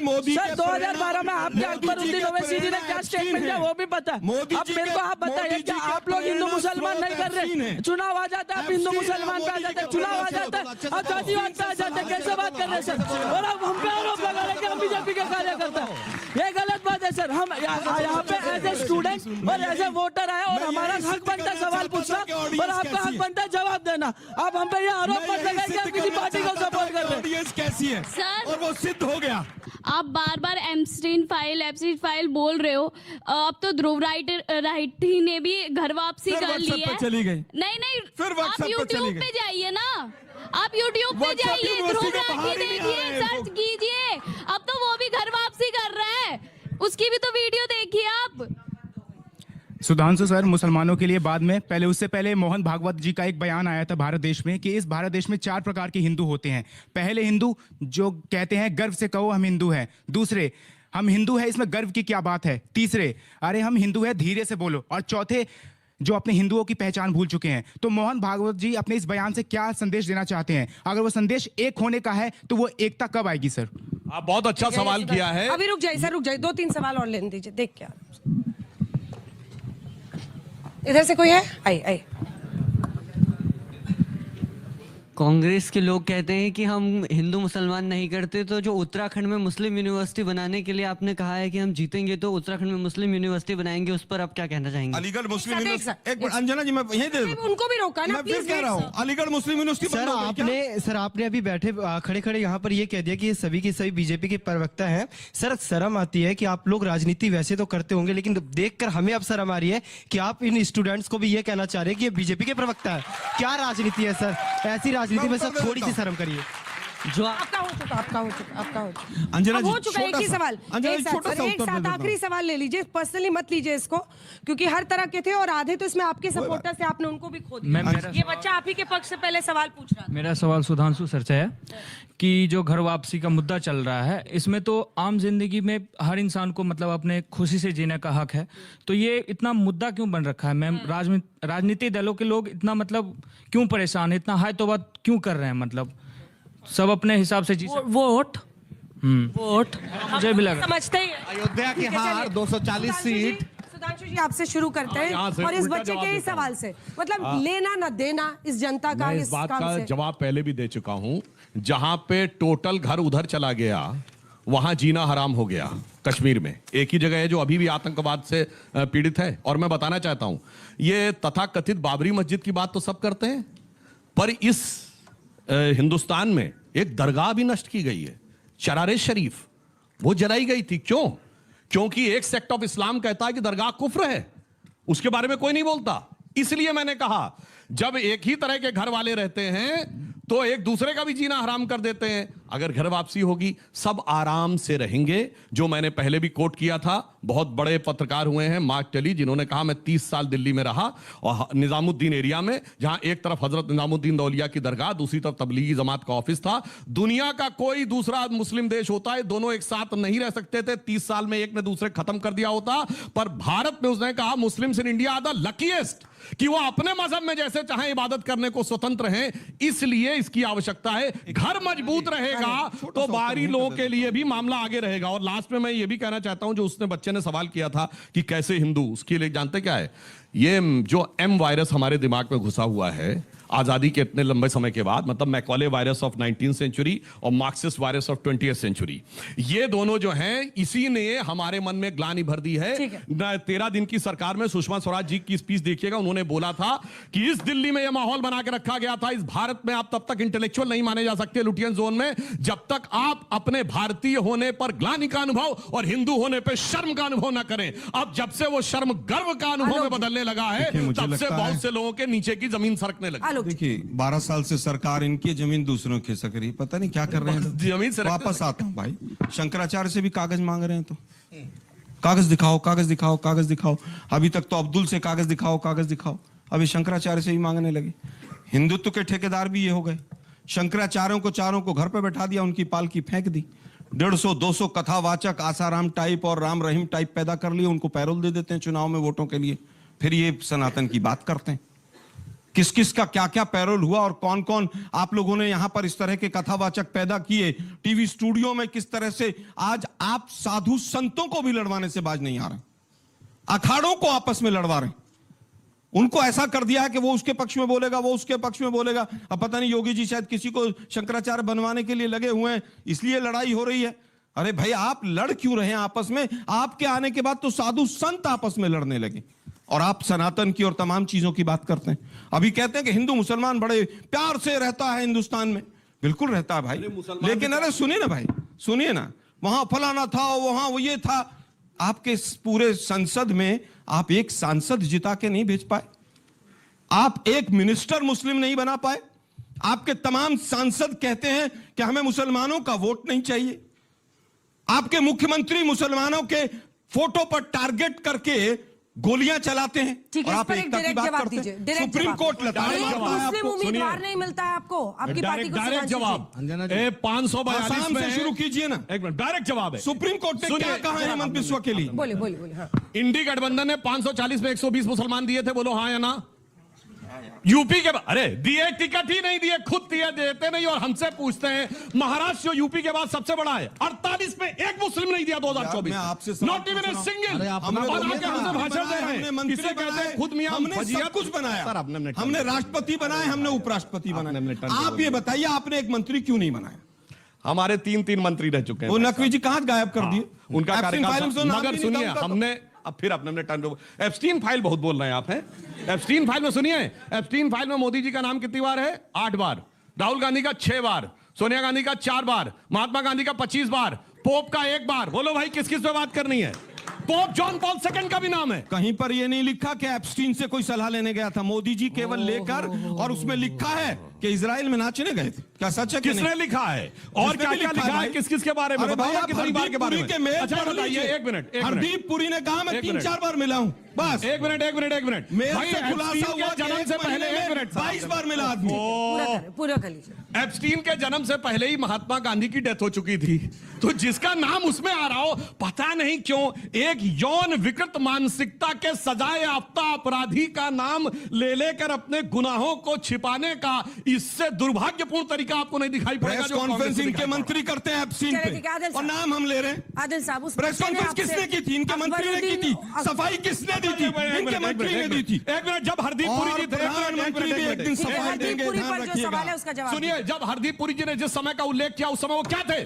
Modi sir 2012 में आपके अकबरुद्दीन ओवैसी ने क्या स्टेटमेंट दिया वो भी पता है। अब मेरे को आप बताइए क्या आप लोग हिंदू मुसलमान नहीं कर रहे? चुनाव आ जाता है आप हिंदू मुसलमान पे आ जाते हैं, चुनाव आ जाता है आप जातिवाद पे आ जाते हैं। कैसे बात कर रहे हैं सर? और अब हम पे आरोप लगा रहे हैं कि हम बीजेपी के कार्यकर्ता हैं। ये गलत बात है सर। हम यहाँ पे एज ए स्टूडेंट और एज ए वोटर आए और हमारा हक बनता है सवाल पूछना और आपका हक बनता है जवाब देना। आप हम पे ये आरोप मत लगाइए कि आप किसी पार्टी को सपोर्ट कर रहे हैं। कैसी है सर, और वो सिद्ध हो गया। आप बार बार एप्स्टीन फाइल बोल रहे हो। अब तो ध्रुव राठी ने भी घर वापसी कर ली है। चली गई। नहीं फिर आप यूट्यूब पे जाइए ना, आप यूट्यूब पे जाइए, ध्रुव राठी देखिए, सर्च कीजिए। अब तो वो भी घर वापसी कर रहा है, उसकी भी तो वीडियो देखिए आप। सुधांशु सर, मुसलमानों के लिए बाद में, पहले उससे पहले मोहन भागवत जी का एक बयान आया था भारत देश में कि इस भारत देश में 4 प्रकार के हिंदू होते हैं। पहले हिंदू जो कहते हैं गर्व से कहो हम हिंदू हैं। दूसरे, हम हिंदू है इसमें गर्व की क्या बात है। तीसरे, अरे हम हिंदू है धीरे से बोलो। और चौथे, जो अपने हिंदुओं की पहचान भूल चुके हैं। तो मोहन भागवत जी अपने इस बयान से क्या संदेश देना चाहते हैं? अगर वो संदेश एक होने का है तो वो एकता कब आएगी सर? आप बहुत अच्छा सवाल किया है। अभी रुक जाइए सर, रुक जाइए, 2-3 सवाल और लेने दीजिए। देख क्या इधर से कोई है? आई कांग्रेस के लोग कहते हैं कि हम हिंदू मुसलमान नहीं करते, तो जो उत्तराखंड में मुस्लिम यूनिवर्सिटी बनाने के लिए आपने कहा है कि हम जीतेंगे तो उत्तराखंड में मुस्लिम यूनिवर्सिटी बनाएंगे, उस पर आप क्या कहना चाहेंगे? अलीगढ़ मुस्लिम यूनिवर्सिटी, एक मिनट अंजना जी, मैं यहीं दे दूं। उनको भी रोका ना, मैं फिर कह रहा हूं अलीगढ़ मुस्लिम यूनिवर्सिटी। सर आपने अभी बैठे खड़े यहाँ पर ये कह दिया कि ये सभी के सभी बीजेपी के प्रवक्ता हैं। सर शर्म आती है कि आप लोग राजनीति वैसे तो करते होंगे, लेकिन देखकर हमें अब शर्म आ रही है कि आप इन स्टूडेंट्स को भी ये कहना चाह रहे हैं कि ये बीजेपी के प्रवक्ता है। क्या राजनीति है सर? ऐसी राजनीति में सर थोड़ी सी शर्म करिए। जो आपका हो चुका अंजना जी, हो चुका। एक ही सवाल, एक साथ आखिरी सवाल ले लीजिए, पर्सनली मत लीजिए इसको, क्योंकि हर तरह के थे और आधे तो इसमें आपके सपोर्टर्स से आपने उनको भी खो दिया। ये बच्चा आप ही के पक्ष से पहले सवाल पूछ रहा था। मेरा सवाल सुधांशु सर से है कि जो घर वापसी का मुद्दा चल रहा है, इसमें तो आम जिंदगी में हर इंसान को मतलब अपने खुशी से जीने का हक है, तो ये इतना मुद्दा क्यों बन रखा है मैम? राजनीतिक दलों के लोग इतना मतलब क्यों परेशान है, इतना हाई तौबा क्यों कर रहे हैं? मतलब सब अपने हिसाब से वोट मुझे भी लगा समझते ही अयोध्या की हार 240 सीट। सुधांशु जी आपसे शुरू करते हैं और इस बच्चे के ही सवाल से, मतलब लेना न देना इस जनता का, इस बात का जवाब पहले भी दे चुका हूं। जहां पे टोटल घर उधर चला गया, वहां जीना हराम हो गया। कश्मीर में एक ही जगह है जो अभी भी आतंकवाद से पीड़ित है। और मैं बताना चाहता हूं, ये तथाकथित बाबरी मस्जिद की बात तो सब करते हैं, पर इस हिंदुस्तान में एक दरगाह भी नष्ट की गई है, शरारे शरीफ, वो जलाई गई थी। क्यों? क्योंकि एक सेक्ट ऑफ इस्लाम कहता है कि दरगाह कुफ्र है, उसके बारे में कोई नहीं बोलता। इसलिए मैंने कहा, जब एक ही तरह के घर वाले रहते हैं तो एक दूसरे का भी जीना हराम कर देते हैं। अगर घर वापसी होगी, सब आराम से रहेंगे। जो मैंने पहले भी कोट किया था, बहुत बड़े पत्रकार हुए हैं मार्क टेली, जिन्होंने कहा मैं 30 साल दिल्ली में रहा और निजामुद्दीन एरिया में, जहां एक तरफ हजरत निजामुद्दीन दौलिया की दरगाह, दूसरी तरफ तबलीगी जमात का ऑफिस था। दुनिया का कोई दूसरा मुस्लिम देश होता है, दोनों एक साथ नहीं रह सकते थे, 30 साल में एक ने दूसरे खत्म कर दिया होता। पर भारत में उसने कहा Muslims in India are the luckiest, कि वो अपने मजहब में जैसे चाहे इबादत करने को स्वतंत्र हैं। इसलिए इसकी आवश्यकता है। घर मजबूत रहेगा तो बाहरी लोगों के लिए भी मामला आगे रहेगा। और लास्ट में मैं ये भी कहना चाहता हूं, जो उसने बच्चे ने सवाल किया था कि कैसे हिंदू, उसके लिए जानते क्या है? ये जो एम वायरस हमारे दिमाग में घुसा हुआ है आजादी के इतने लंबे समय के बाद, मतलब Macaulay virus of 19th century और Marxist virus of 20th century, ये दोनों जो हैं, इसी ने हमारे मन में ग्लानि भर दी है। 13 दिन की सरकार में सुषमा स्वराज जी की स्पीच देखिएगा, उन्होंने बोला था कि इस दिल्ली में यह माहौल बना के रखा गया था, इस भारत में आप तब तक इंटेलेक्चुअल नहीं माने जा सकते लुटियन जोन में, जब तक आप अपने भारतीय होने पर ग्लानि का अनुभव और हिंदू होने पर शर्म का अनुभव ना करें। अब जब से वो शर्म गर्व का अनुभव में बदलने लगा है, तब से बहुत से लोगों के नीचे की जमीन सरकने लगी। देखिए 12 साल से सरकार इनकी जमीन दूसरों की खिसक रही, पता नहीं क्या कर रहे हैं। जमीन से वापस आता हूं भाई, शंकराचार्य से भी कागज मांग रहे हैं, तो कागज दिखाओ, कागज दिखाओ, कागज दिखाओ। अभी तक तो अब्दुल से कागज दिखाओ, कागज दिखाओ, अभी शंकराचार्य से भी मांगने लगे। हिंदुत्व के ठेकेदार भी ये हो गए। शंकराचार्यों को चारों को घर पर बैठा दिया, उनकी पालकी फेंक दी। 150-200 कथावाचक आसाराम टाइप और राम रहीम टाइप पैदा कर लिए, उनको पैरोल दे देते हैं चुनाव में वोटों के लिए, फिर ये सनातन की बात करते हैं। किस किस का क्या क्या पैरोल हुआ और कौन कौन आप लोगों ने यहां पर इस तरह के कथावाचक पैदा किए, टीवी स्टूडियो में किस तरह से आज आप साधु संतों को भी लड़वाने से बाज नहीं आ रहे, अखाड़ों को आपस में लड़वा रहे हैं। उनको ऐसा कर दिया है कि वो उसके पक्ष में बोलेगा, वो उसके पक्ष में बोलेगा। अब पता नहीं योगी जी शायद किसी को शंकराचार्य बनवाने के लिए लगे हुए हैं, इसलिए लड़ाई हो रही है। अरे भाई आप लड़ क्यों रहे हैं आपस में? आपके आने के बाद तो साधु संत आपस में लड़ने लगे और आप सनातन की और तमाम चीजों की बात करते हैं। अभी कहते हैं कि हिंदू मुसलमान बड़े प्यार से रहता है हिंदुस्तान में। बिल्कुल रहता है भाई, लेकिन अरे सुनिए ना भाई, सुनिए ना, वहां फलाना था, वहां वो ये था। आपके पूरे संसद में आप एक सांसद जिता के नहीं भेज पाए, आप एक मिनिस्टर मुस्लिम नहीं बना पाए। आपके तमाम सांसद कहते हैं कि हमें मुसलमानों का वोट नहीं चाहिए। आपके मुख्यमंत्री मुसलमानों के फोटो पर टारगेट करके गोलियां चलाते हैं। ठीक है, और इस आप पर एक एकता की डायरेक्ट बात जवाब करते हैं। दीजिए, डायरेक्ट सुप्रीम जवाब। कोर्ट लताड़ एक मारता है मुस्लिम आपको। उम्मीदवार नहीं मिलता है आपको, आपकी पार्टी को डायरेक्ट जवाब अंजना जी। 542 आसाम में से शुरू कीजिए ना। एक मिनट, डायरेक्ट जवाब है। सुप्रीम कोर्ट ने क्या कहा है हेमंत बिस्वा के लिए? बोले बोले बोले। हाँ। इंडी गठबंधन ने 540 में 120 मुसलमान दिए थे, बोलो हाँ या ना? यूपी के अरे दिए, टिकट ही नहीं दिए, खुद दिए, देते नहीं और हमसे पूछते हैं। महाराष्ट्र जो यूपी के बाद सबसे बड़ा है, 48 में एक मुस्लिम नहीं दिया 2024 मैं आपसे नॉट इवन ए सिंगल। हमने भाषण दे रहे हैं, मंत्री किसे कहते हैं खुद मियां हमने सब फजीहत। कुछ बनाया। सर, आपने हमने राष्ट्रपति बनाए, हमने उपराष्ट्रपति बनाए। आप ये बताइए आपने एक मंत्री क्यों नहीं बनाया? हमारे 3 मंत्री रह चुके हैं। वो नकवी जी कहां गायब कर दिए? उनका कार्यकाल, मगर मगर सुनिए, हमने अब फिर अपने टर्न एप्स्टीन फाइल बहुत बोल रहे हैं आप हैं। एप्स्टीन फाइल में सुनिए, एप्स्टीन फाइल में मोदी जी का नाम कितनी बार है? 8 बार। राहुल गांधी का 6 बार, सोनिया गांधी का 4 बार, महात्मा गांधी का 25 बार, पोप का 1 बार। बोलो भाई किस किस पे बात करनी है? पोप जॉन पॉल II का भी नाम है। कहीं पर यह नहीं लिखा कि एप्स्टीन से कोई सलाह लेने गया था। मोदी जी केवल लेकर, और उसमें लिखा है कि इजराइल में नाचने गए थे। क्या सच है? किसने लिखा है और क्या क्या लिखा है? किस किस के बारे में? भाई आप कितनी बार के बारे में? अच्छा बताइए, एक मिनट। हरदीप पुरी ने कहा मैं 3-4 बार मिला हूं, बस। एक मिनट मेरे से खुलासा हुआ जन्म से पहले 1 मिनट 22 बार मिला आदमी। पूरा कर लीजिए। एप्स्टीन के जन्म से पहले ही महात्मा गांधी की डेथ हो चुकी थी, तो जिसका नाम उसमें आ रहा हो, पता नहीं क्यों एक यौन विकृत मानसिकता के सजाए याफ्ता अपराधी का नाम ले लेकर अपने गुनाहों को छिपाने का इससे दुर्भाग्यपूर्ण तरीका आपको नहीं दिखाई पड़ेगा? प्रेस जो कॉन्फ्रेंस कांग्रेस इनके मंत्री करते हैं एप्स्टीन चलिए, ठीक है, आदिल पे, और साहब। नाम हम ले रहे हैं। आदिल साहब, उस प्रेस बच्चे ने कॉन्फ्रेंस आपसे- किसने की थी? इनके मंत्री ने की थी। सफाई किसने दी थी? इनके मंत्री ने दी थी। एक मिनट, जब हरदीप पुरी जी थे, प्रधानमंत्री भी एक दिन सफाई हरदीप देंगे, पुरी ध्यान पर जो रखिएगा। सवाल है उसका जवाब सुनिए, जब हरदीप पुरी जी ने जिस समय का उल्लेख किया उस समय वो क्या थे?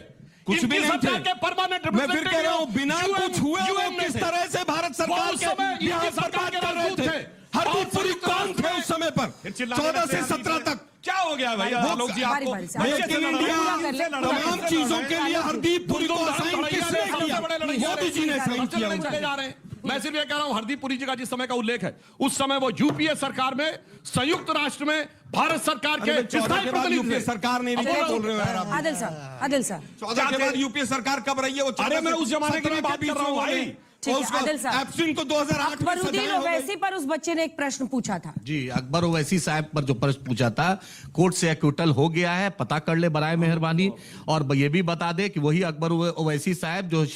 कुछ भी नहीं थे। के परमानेंट मैं फिर कह रहा हूं, बिना कुछ हुए वो किस तरह से भारत सरकार उस समय के बिहार इनकी सरकार के कर रहे राजदूत थे। थे। हरदीप पुरी कौन थे उस समय पर? 14 से 17 तक। क्या हो गया भैया आलोक जी आपको? बारी से। मेक इन इंडिया तमाम चीजों के लिए हरदीप पुरी को असाइन किसने किया? मोदी जी ने असाइन किया उनको। जा रहे हैं। मैं सिर्फ ये कह रहा हूं, हरदीप पुरी जी का जिस समय का उल्लेख है उस समय वो यूपीए सरकार में, संयुक्त राष्ट्र में भारत सरकार के स्थायी प्रतिनिधि यूपीए थे। सरकार नहीं रही, क्या बोल रहे हो यार आप? आदिल साहब, आदिल साहब। 14 के बाद यूपीए सरकार कब रही है? वो अरे मैं उस जमाने की नहीं बात कर रहा हूं भाई। ठीक है, आदिल साहब। एप्स्टीन को 2008 में अकबरुद्दीन सजाया हो गई। ओवैसी पर उस बच्चे ने एक प्रश्न पूछा था। जी, अकबर ओवैसी साहब पर जो प्रश्न पूछा था, कोर्ट से एक्विटल हो गया है, पता कर ले बराए मेहरबानी। और ये भी बता दे कि वही अकबर ओवैसी साहब जो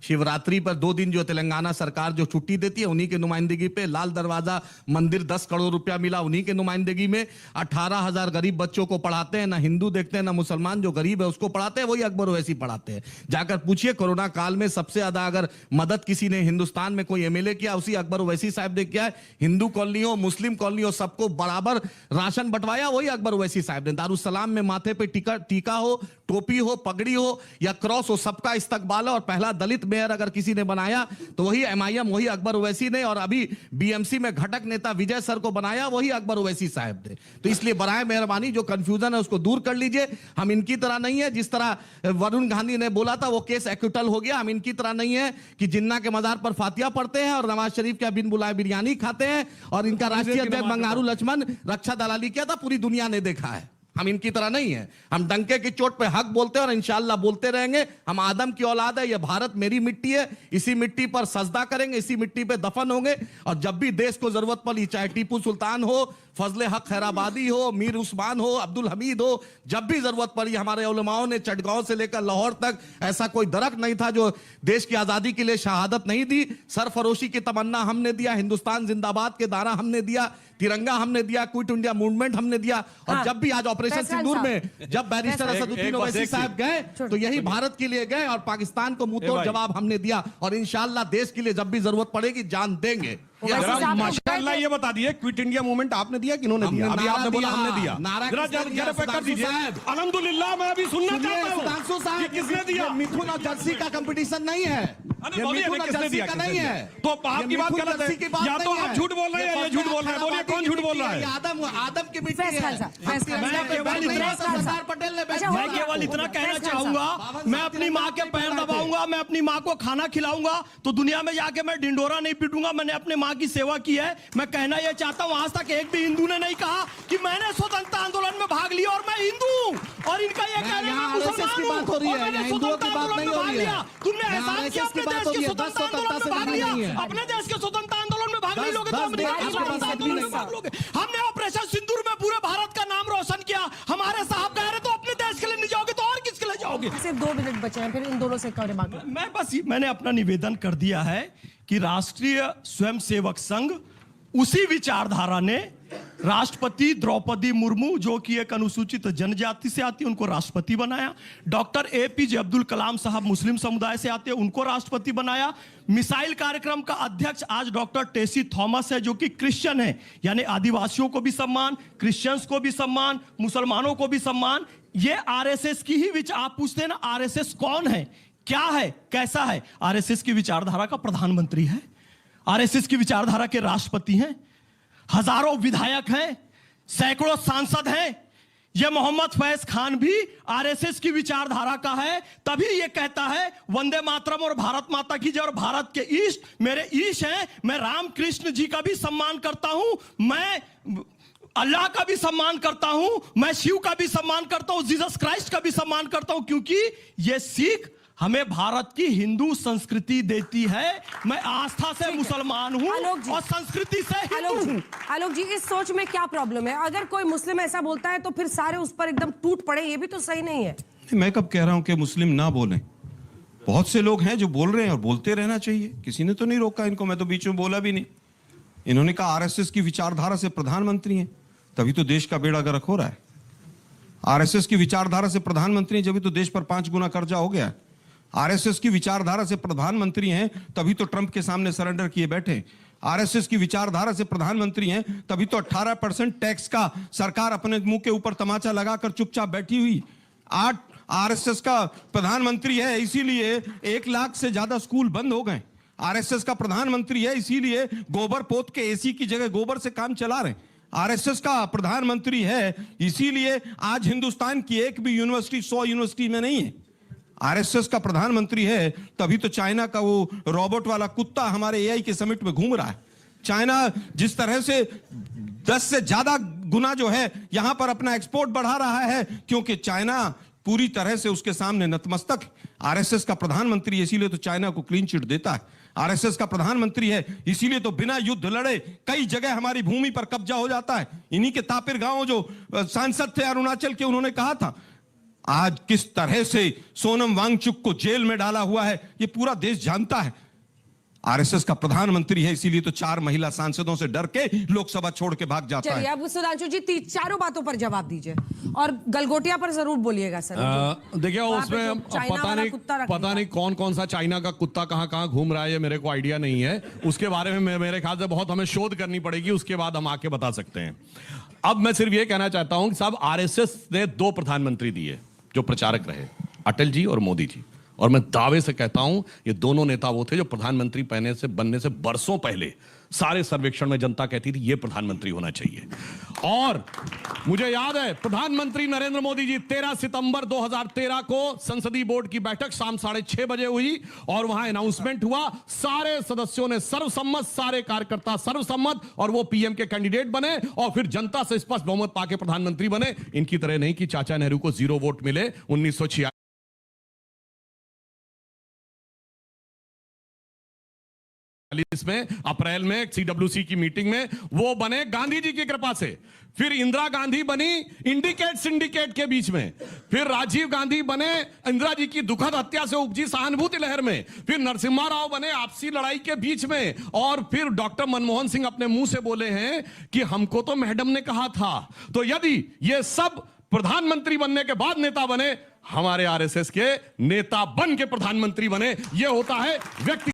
शिवरात्रि पर 2 दिन जो तेलंगाना सरकार जो छुट्टी देती है, उन्हीं के नुमाइंदगी पे लाल दरवाजा मंदिर 10 करोड़ रुपया मिला, उन्हीं के नुमाइंदगी में 18,000 गरीब बच्चों को पढ़ाते हैं। ना हिंदू देखते हैं ना मुसलमान, जो गरीब है उसको पढ़ाते हैं, वही अकबर ओवैसी पढ़ाते हैं। जाकर पूछिए, कोरोना काल में सबसे ज्यादा अगर मदद किसी ने हिंदुस्तान में कोई एमएलए किया, उसी अकबर ओवैसी साहब ने किया है। हिंदू कॉलोनी हो, मुस्लिम कॉलोनी हो, सबको बराबर राशन बंटवाया, वही अकबर ओवैसी साहब ने। दारुसलाम में माथे पे टीका हो, टोपी हो, पगड़ी हो या क्रॉस हो, सबका इस्तकबाल है। और पहला दलित मेयर अगर किसी ने बनाया तो वही एमआईएम, वही अकबर ओवैसी ने। और अभी बीएमसी में घटक नेता विजय सर को बनाया, वही अकबर ओवैसी साहब ने। तो इसलिए बराए मेहरबानी जो कंफ्यूजन है उसको दूर कर लीजिए। हम इनकी तरह नहीं है, जिस तरह वरुण गांधी ने बोला था वो केस एक्विटल हो गया। हम इनकी तरह नहीं है कि जिन्ना के मजार पर फातिया पढ़ते हैं और नवाज शरीफ के बिन बुलाए बिरयानी खाते हैं। और इनका राष्ट्रीय अध्यक्ष बंगारू लक्ष्मण रक्षा दलाली किया था, पूरी दुनिया ने देखा है। हम इनकी तरह नहीं है। हम डंके की चोट पे हक बोलते हैं और इंशाल्लाह बोलते रहेंगे। हम आदम की औलाद है, ये भारत मेरी मिट्टी है, इसी मिट्टी पर सजदा करेंगे, इसी मिट्टी पे दफन होंगे। और जब भी देश को जरूरत पड़ी, चाहे टीपू सुल्तान हो, फजले हक खैराबादी हो, मीर उस्मान हो, अब्दुल हमीद हो, जब भी जरूरत पड़ी हमारे उलमाओं ने चटगांव से लेकर लाहौर तक ऐसा कोई दरख्त नहीं था जो देश की आजादी के लिए शहादत नहीं दी। सरफरोशी की तमन्ना हमने दिया, हिंदुस्तान जिंदाबाद के नारा हमने दिया, तिरंगा हमने दिया, क्विट इंडिया मूवमेंट हमने दिया। और जब भी आज ऑपरेशन सिंदूर में जब बैरिस्टर असदुद्दीन ओवैसी साहब गए तो यही भारत के लिए गए और पाकिस्तान को मुंहतोड़ जवाब हमने दिया। और इंशाल्लाह देश के लिए जब भी जरूरत पड़ेगी जान देंगे। माशाल्लाह ये बता दिए, क्विट इंडिया मूवमेंट आपने दिया किन्होंने दिया? अभी आपने बोला हमने दिया। जरा पे कर दीजिए। अल्हम्दुलिल्लाह मैं अभी सुनना चाहता हूं। सुधांशु साहब, किसने दिया? मिथुन और जर्सी का कंपटीशन नहीं है, ये मिथुन और किसने जर्सी दिया? का नहीं है। तो आपकी बात गलत है, या तो आप झूठ बोल रहे हैं या ये झूठ बोल रहे हैं। बोलिए कौन झूठ बोल रहा है? आदम की मिट्टी है। सरदार पटेल ने मैं केवल इतना कहना चाहूंगा, मैं अपनी माँ के पैर दबाऊंगा, मैं अपनी माँ को खाना खिलाऊंगा, तो दुनिया में जाके मैं डिंडोरा नहीं पीटूंगा। मैंने अपने माँ की सेवा की है। मैं कहना यह चाहता हूं, आज तक एक भी हिंदू ने नहीं कहा कि मैंने स्वतंत्रता आंदोलन में भाग लिया और मैं हिंदू हूं। और इनका यह कहना है मैं मुसलमान हूं और मैंने स्वतंत्रता आंदोलन में भाग लिया। तुमने एहसास किया अपने देश के स्वतंत्रता आंदोलन में भाग लिया? अपने देश के स्वतंत्रता आंदोलन में भाग नहीं लोगे तो अमेरिका के स्वतंत्रता आंदोलन में भाग लोगे? हमने ऑपरेशन सिंदूर में पूरे भारत का नाम रोशन किया। हमारे साहब कह रहे तो अपने देश के लिए नहीं जाओगे तो और किसके लिए जाओगे? सिर्फ 2 मिनट बचे हैं, फिर इन दोनों से कवरे मांग लो। मैं बस मैंने अपना निवेदन कर दिया है कि राष्ट्रीय स्वयंसेवक संघ उसी विचारधारा ने राष्ट्रपति द्रौपदी मुर्मू, जो कि एक अनुसूचित जनजाति से आती है, उनको राष्ट्रपति बनाया। डॉक्टर APJ अब्दुल कलाम साहब मुस्लिम समुदाय से आते हैं, उनको राष्ट्रपति बनाया। मिसाइल कार्यक्रम का अध्यक्ष आज डॉक्टर टेसी थॉमस है, जो कि क्रिश्चियन है, यानी आदिवासियों को भी सम्मान, क्रिश्चियंस को भी सम्मान, मुसलमानों को भी सम्मान। ये RSS की ही आप पूछते हैं ना, RSS कौन है, क्या है, कैसा है? RSS की विचारधारा का प्रधानमंत्री है, RSS की विचारधारा के राष्ट्रपति हैं, हजारों विधायक हैं, सैकड़ों सांसद हैं। यह मोहम्मद फैज खान भी RSS की विचारधारा का है, तभी यह कहता है वंदे मातरम और भारत माता की जय। और भारत के ईस्ट मेरे ईश हैं, मैं राम कृष्ण जी का भी सम्मान करता हूं, मैं अल्लाह का भी सम्मान करता हूं, मैं शिव का भी सम्मान करता हूं, जीसस क्राइस्ट का भी सम्मान करता हूं, क्योंकि यह सिख हमें भारत की हिंदू संस्कृति देती है। मैं आस्था से मुसलमान हूँ और संस्कृति से हिंदू हूँ। आलोक जी, इस सोच में क्या प्रॉब्लम है? अगर कोई मुस्लिम ऐसा बोलता है तो फिर सारे उस पर एकदम टूट पड़े, ये भी तो सही नहीं है। मैं कब कह रहा हूं कि मुस्लिम ना बोलें? बहुत से लोग हैं जो बोल रहे हैं और बोलते रहना चाहिए, किसी ने तो नहीं रोका इनको। मैं तो बीच में बोला भी नहीं। इन्होंने कहा RSS की विचारधारा से प्रधानमंत्री हैं, तभी तो देश का बेड़ा गर्क हो रहा है। RSS की विचारधारा से प्रधानमंत्री हैं, जब तो देश पर 5 गुना कर्जा हो गया है। RSS की विचारधारा से प्रधानमंत्री हैं, तभी तो ट्रंप के सामने सरेंडर किए बैठे। RSS की विचारधारा से प्रधानमंत्री हैं, तभी तो 18% टैक्स का सरकार अपने मुंह के ऊपर तमाचा लगाकर चुपचाप बैठी हुई। 8 RSS का प्रधानमंत्री है, इसीलिए 1 लाख से ज्यादा स्कूल बंद हो गए। RSS का प्रधानमंत्री है, इसीलिए गोबर पोत के AC की जगह गोबर से काम चला रहे। RSS का प्रधानमंत्री है, इसीलिए आज हिंदुस्तान की एक भी यूनिवर्सिटी 100 यूनिवर्सिटी में नहीं है। RSS का प्रधानमंत्री है, तभी तो चाइना का वो रोबोट वाला कुत्ता हमारे AI के समिट में घूम रहा है। चाइना जिस तरह से 10 से ज्यादा गुना जो है यहां पर अपना एक्सपोर्ट बढ़ा रहा है, क्योंकि चाइना पूरी तरह से उसके सामने नतमस्तक। RSS का प्रधानमंत्री है, इसीलिए तो चाइना को क्लीन चिट देता है। RSS का प्रधानमंत्री है, इसीलिए तो बिना युद्ध लड़े कई जगह हमारी भूमि पर कब्जा हो जाता है। इन्हीं के तापिर गांव जो सांसद थे अरुणाचल के, उन्होंने कहा था आज किस तरह से सोनम वांगचुक को जेल में डाला हुआ है, ये पूरा देश जानता है। RSS का प्रधानमंत्री है, इसीलिए तो 4 महिला सांसदों से डर के लोकसभा छोड़ के भाग जाता है। चलिए अब सुधांशु जी चारों बातों पर जवाब दीजिए और गलगोटिया पर जरूर बोलिएगा सर। देखिए उसमें पता नहीं कौन कौन सा चाइना का कुत्ता कहां घूम रहा है, ये मेरे को आइडिया नहीं है। उसके बारे में मेरे ख्याल से बहुत हमें शोध करनी पड़ेगी, उसके बाद हम आके बता सकते हैं। अब मैं सिर्फ ये कहना चाहता हूं कि साहब RSS ने 2 प्रधानमंत्री दिए जो प्रचारक रहे, अटल जी और मोदी जी। और मैं दावे से कहता हूं ये दोनों नेता वो थे जो प्रधानमंत्री बनने से बरसों पहले सारे सर्वेक्षण में जनता कहती थी ये प्रधानमंत्री होना चाहिए। और मुझे याद है प्रधानमंत्री नरेंद्र मोदी जी 13 सितंबर 2013 को संसदीय बोर्ड की बैठक शाम 6:30 बजे हुई और वहां अनाउंसमेंट हुआ, सारे सदस्यों ने सर्वसम्मत, सारे कार्यकर्ता सर्वसम्मत, और वो पीएम के कैंडिडेट बने और फिर जनता से स्पष्ट बहुमत पाके प्रधानमंत्री बने। इनकी तरह नहीं कि चाचा नेहरू को 0 वोट मिले 1946 में अप्रैल में सीडब्ल्यूसी की मीटिंग में वो बने गांधी जी की कृपा से। फिर इंदिरा गांधी बनी इंडिकेट सिंडिकेट के बीच में, फिर राजीव गांधी बने इंदिरा जी की दुखद हत्या से उपजी सहानुभूति लहर में, फिर नरसिम्हा राव बने आपसी लड़ाई के बीच में, और फिर डॉक्टर मनमोहन सिंह अपने मुंह से बोले हैं कि हमको तो मैडम ने कहा था। तो यदि ये सब प्रधानमंत्री बनने के बाद नेता बने, हमारे आरएसएस के नेता बन के प्रधानमंत्री बने, ये होता है व्यक्ति